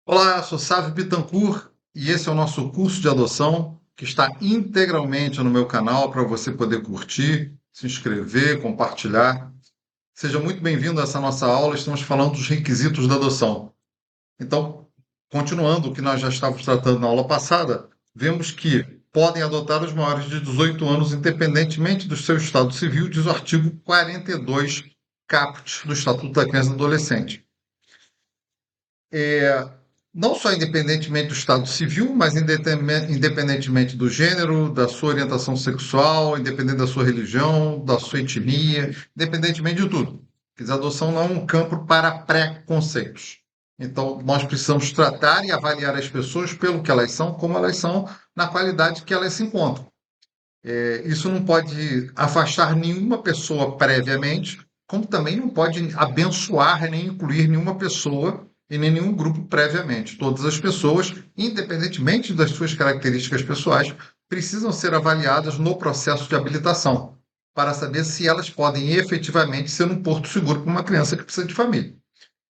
Olá, sou Sávio Bittencourt e esse é o nosso curso de adoção que está integralmente no meu canal para você poder curtir, se inscrever, compartilhar. Seja muito bem-vindo a essa nossa aula. Estamos falando dos requisitos da adoção. Então, continuando o que nós já estávamos tratando na aula passada, vemos que podem adotar os maiores de 18 anos, independentemente do seu estado civil, diz o artigo 42 caput do Estatuto da Criança e do Adolescente. Não só independentemente do estado civil, mas independentemente do gênero, da sua orientação sexual, independente da sua religião, da sua etnia, independentemente de tudo. Quer dizer, a adoção não é um campo para preconceitos. Então, nós precisamos tratar e avaliar as pessoas pelo que elas são, como elas são, na qualidade que elas se encontram. Isso não pode afastar nenhuma pessoa previamente, como também não pode abençoar nem incluir nenhuma pessoa e nem nenhum grupo previamente. Todas as pessoas, independentemente das suas características pessoais, precisam ser avaliadas no processo de habilitação, para saber se elas podem efetivamente ser um porto seguro para uma criança que precisa de família,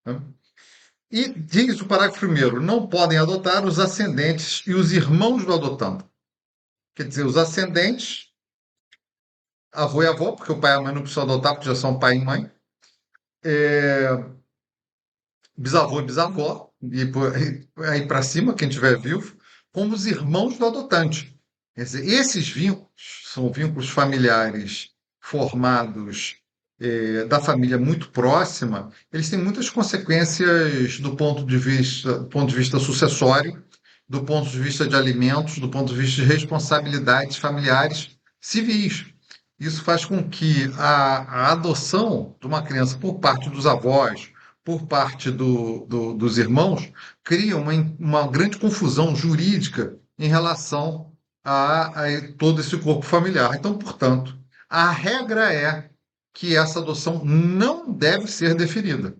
né? E diz o parágrafo primeiro: não podem adotar os ascendentes e os irmãos do adotando. Quer dizer, os ascendentes, avô e avó, porque o pai e a mãe não precisam adotar, porque já são pai e mãe. Bisavô e bisavó, e aí para cima, quem estiver vivo, como os irmãos do adotante. Quer dizer, esses vínculos são vínculos familiares formados da família muito próxima, eles têm muitas consequências do ponto de vista sucessório, do ponto de vista de alimentos, do ponto de vista de responsabilidades familiares civis. Isso faz com que a adoção de uma criança por parte dos avós, por parte dos irmãos, cria uma grande confusão jurídica em relação a todo esse corpo familiar. Então, portanto, a regra é que essa adoção não deve ser deferida,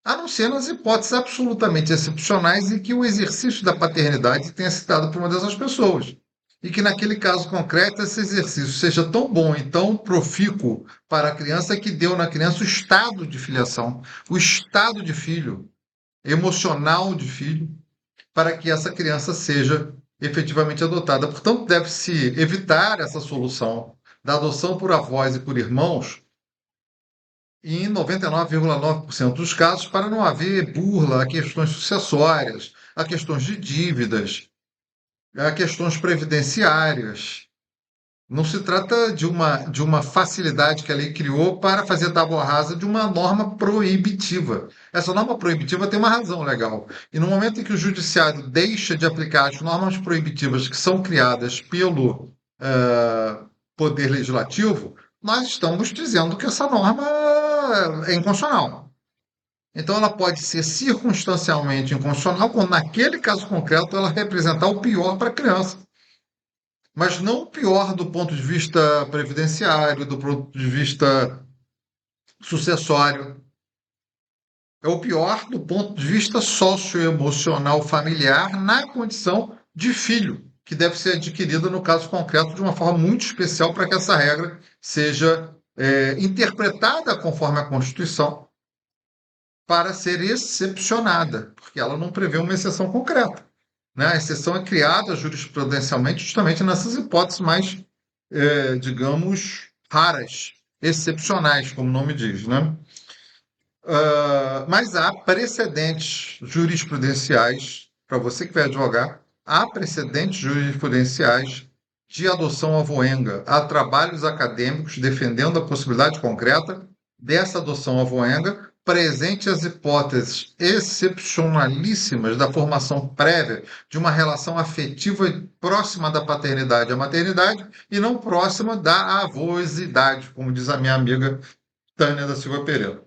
a não ser nas hipóteses absolutamente excepcionais em que o exercício da paternidade tenha sido dado por uma dessas pessoas. E que naquele caso concreto esse exercício seja tão bom e tão profícuo para a criança que deu na criança o estado de filiação, o estado de filho, emocional de filho, para que essa criança seja efetivamente adotada. Portanto, deve-se evitar essa solução da adoção por avós e por irmãos, e em 99,9% dos casos, para não haver burla a questões sucessórias, a questões de dívidas, a questões previdenciárias. Não se trata de uma facilidade que a lei criou para fazer tábua rasa de uma norma proibitiva. Essa norma proibitiva tem uma razão legal. E no momento em que o judiciário deixa de aplicar as normas proibitivas que são criadas pelo Poder Legislativo, nós estamos dizendo que essa norma é inconstitucional. Então, ela pode ser circunstancialmente inconstitucional quando, naquele caso concreto, ela representar o pior para a criança. Mas não o pior do ponto de vista previdenciário, do ponto de vista sucessório. É o pior do ponto de vista socioemocional familiar na condição de filho, que deve ser adquirida, no caso concreto, de uma forma muito especial para que essa regra seja interpretada conforme a Constituição para ser excepcionada, porque ela não prevê uma exceção concreta, né? A exceção é criada jurisprudencialmente justamente nessas hipóteses mais, digamos, raras, excepcionais, como o nome diz, né? Mas há precedentes jurisprudenciais, para você que vai advogar, há precedentes jurisprudenciais de adoção avoenga. Há trabalhos acadêmicos defendendo a possibilidade concreta dessa adoção avoenga, presente as hipóteses excepcionalíssimas da formação prévia de uma relação afetiva próxima da paternidade à maternidade e não próxima da avosidade, como diz a minha amiga Tânia da Silva Pereira.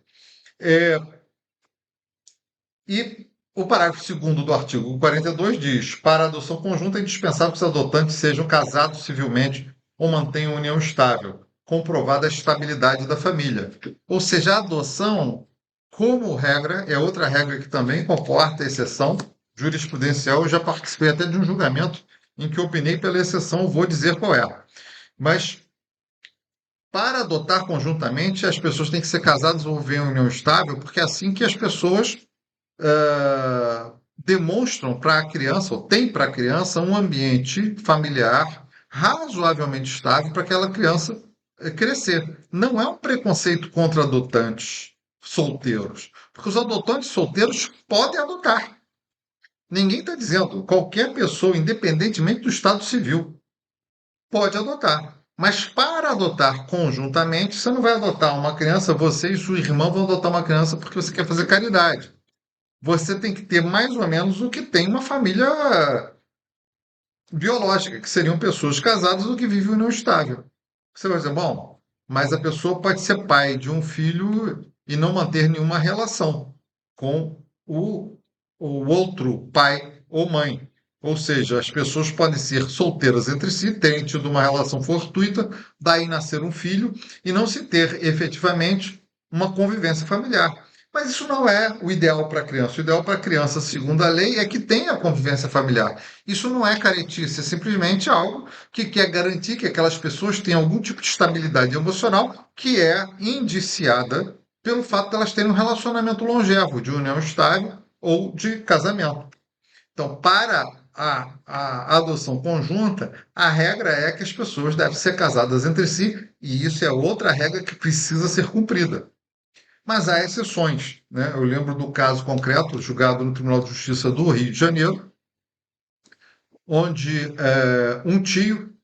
E o parágrafo segundo do artigo 42 diz: para a adoção conjunta é indispensável que os adotantes sejam casados civilmente ou mantenham união estável, comprovada a estabilidade da família. Ou seja, a adoção, como regra, é outra regra que também comporta exceção jurisprudencial. Eu já participei até de um julgamento em que opinei pela exceção, vou dizer qual é. Mas para adotar conjuntamente, as pessoas têm que ser casadas ou viver em união estável, porque é assim que as pessoas demonstram para a criança, ou têm para a criança, um ambiente familiar razoavelmente estável para aquela criança crescer. Não é um preconceito contra adotantes solteiros, porque os adotantes solteiros podem adotar. Ninguém está dizendo, qualquer pessoa, independentemente do estado civil, pode adotar. Mas para adotar conjuntamente, você não vai adotar uma criança, você e sua irmã vão adotar uma criança porque você quer fazer caridade. Você tem que ter mais ou menos o que tem uma família biológica, que seriam pessoas casadas ou que vivem em união estável. Você vai dizer, bom, mas a pessoa pode ser pai de um filho e não manter nenhuma relação com o outro pai ou mãe. Ou seja, as pessoas podem ser solteiras entre si, terem tido uma relação fortuita, daí nascer um filho e não se ter efetivamente uma convivência familiar. Mas isso não é o ideal para a criança. O ideal para a criança, segundo a lei, é que tenha convivência familiar. Isso não é caretice, é simplesmente algo que quer garantir que aquelas pessoas tenham algum tipo de estabilidade emocional que é indiciada pelo fato de elas terem um relacionamento longevo, de união estável ou de casamento. Então, para a adoção conjunta, a regra é que as pessoas devem ser casadas entre si, e isso é outra regra que precisa ser cumprida. Mas há exceções, né? Eu lembro do caso concreto, julgado no Tribunal de Justiça do Rio de Janeiro, onde um tio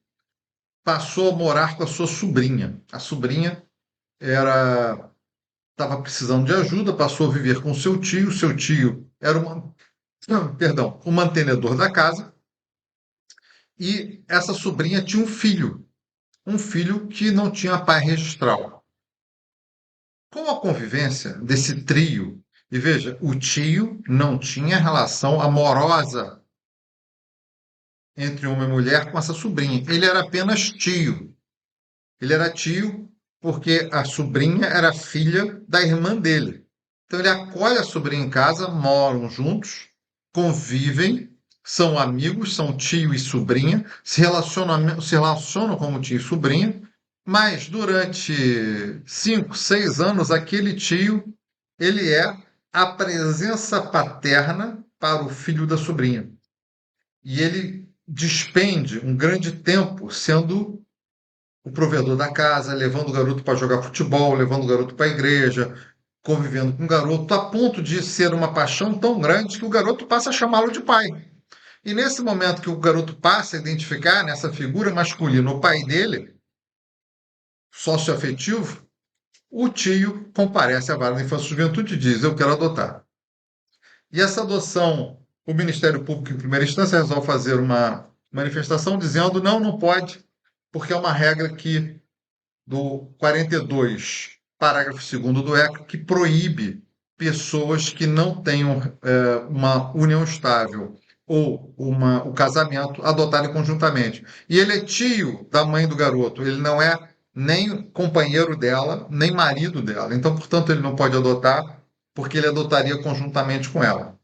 passou a morar com a sua sobrinha. A sobrinha era estava precisando de ajuda, passou a viver com seu tio. Seu tio era perdão, o mantenedor da casa, e essa sobrinha tinha um filho que não tinha pai registral. Com a convivência desse trio, e veja, o tio não tinha relação amorosa entre homem e mulher com essa sobrinha. Ele era apenas tio. Ele era tio porque a sobrinha era filha da irmã dele. Então ele acolhe a sobrinha em casa, moram juntos, convivem, são amigos, são tio e sobrinha, se relacionam como tio e sobrinha, mas durante 5, 6 anos, aquele tio, ele é a presença paterna para o filho da sobrinha. E ele despende um grande tempo sendo o provedor da casa, levando o garoto para jogar futebol, levando o garoto para a igreja, convivendo com o garoto, a ponto de ser uma paixão tão grande que o garoto passa a chamá-lo de pai. E nesse momento que o garoto passa a identificar nessa figura masculina o pai dele, socioafetivo, o tio comparece à vara da infância e juventude e diz: Eu quero adotar. E essa adoção, o Ministério Público, em primeira instância, resolve fazer uma manifestação dizendo: não, não pode, porque é uma regra que do 42, parágrafo 2º do ECA, que proíbe pessoas que não tenham uma união estável ou o casamento adotarem conjuntamente. E ele é tio da mãe do garoto, ele não é nem companheiro dela, nem marido dela. Então, portanto, ele não pode adotar, porque ele adotaria conjuntamente com ela.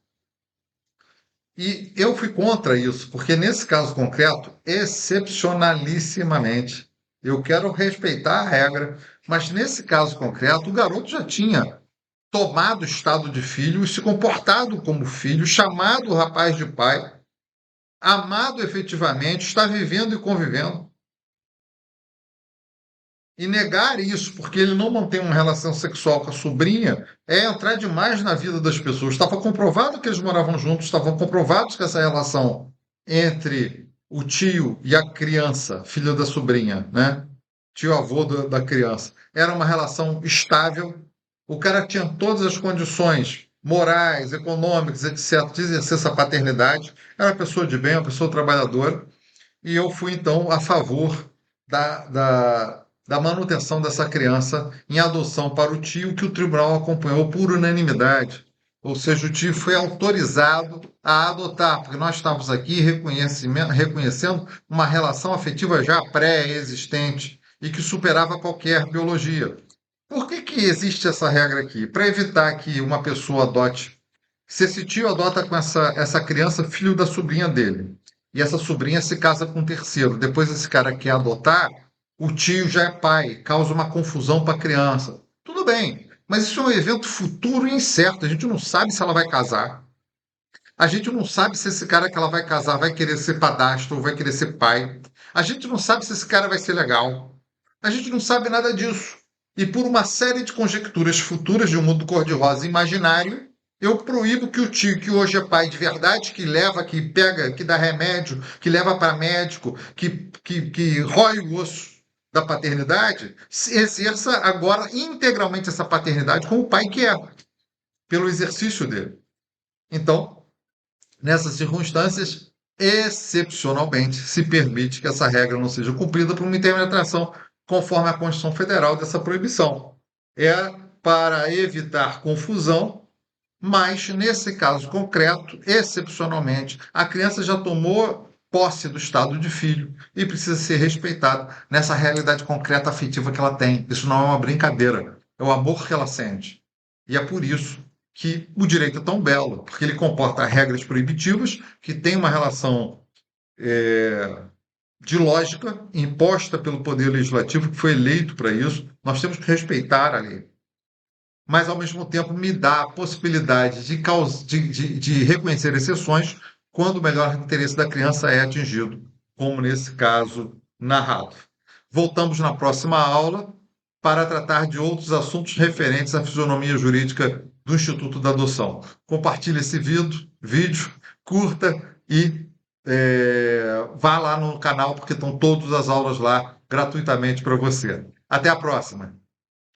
E eu fui contra isso, porque nesse caso concreto, excepcionalissimamente, eu quero respeitar a regra, mas nesse caso concreto, o garoto já tinha tomado o estado de filho e se comportado como filho, chamado o rapaz de pai, amado efetivamente, está vivendo e convivendo. E negar isso porque ele não mantém uma relação sexual com a sobrinha é entrar demais na vida das pessoas. Estava comprovado que eles moravam juntos, estavam comprovados que essa relação entre o tio e a criança, filha da sobrinha, né? Tio-avô da criança, era uma relação estável. O cara tinha todas as condições morais, econômicas, etc., de exercer essa paternidade. Era uma pessoa de bem, uma pessoa trabalhadora. E eu fui, então, a favor da manutenção dessa criança em adoção para o tio, que o tribunal acompanhou por unanimidade. Ou seja, o tio foi autorizado a adotar, porque nós estávamos aqui reconhecendo uma relação afetiva já pré-existente e que superava qualquer biologia. Por que que existe essa regra aqui? Para evitar que uma pessoa adote. Se esse tio adota com essa criança, filho da sobrinha dele, e essa sobrinha se casa com um terceiro, depois esse cara quer adotar, o tio já é pai, causa uma confusão para a criança. Tudo bem, mas isso é um evento futuro e incerto, a gente não sabe se ela vai casar. A gente não sabe se esse cara que ela vai casar vai querer ser padrasto ou vai querer ser pai. A gente não sabe se esse cara vai ser legal. A gente não sabe nada disso. E por uma série de conjecturas futuras de um mundo cor-de-rosa imaginário, eu proíbo que o tio, que hoje é pai de verdade, que leva, que pega, que dá remédio, que leva para médico, que rói o osso da paternidade, exerça agora integralmente essa paternidade como o pai quer, pelo exercício dele. Então, nessas circunstâncias, excepcionalmente, se permite que essa regra não seja cumprida por uma interpretação conforme a Constituição Federal dessa proibição. É para evitar confusão, mas nesse caso concreto, excepcionalmente, a criança já tomou posse do estado de filho e precisa ser respeitada nessa realidade concreta afetiva que ela tem. Isso não é uma brincadeira, é o amor que ela sente. E é por isso que o direito é tão belo, porque ele comporta regras proibitivas que têm uma relação de lógica imposta pelo Poder Legislativo, que foi eleito para isso. Nós temos que respeitar a lei, mas ao mesmo tempo me dá a possibilidade de reconhecer exceções quando o melhor interesse da criança é atingido, como nesse caso narrado. Voltamos na próxima aula para tratar de outros assuntos referentes à fisionomia jurídica do Instituto da Adoção. Compartilhe esse vídeo, curta e vá lá no canal, porque estão todas as aulas lá gratuitamente para você. Até a próxima!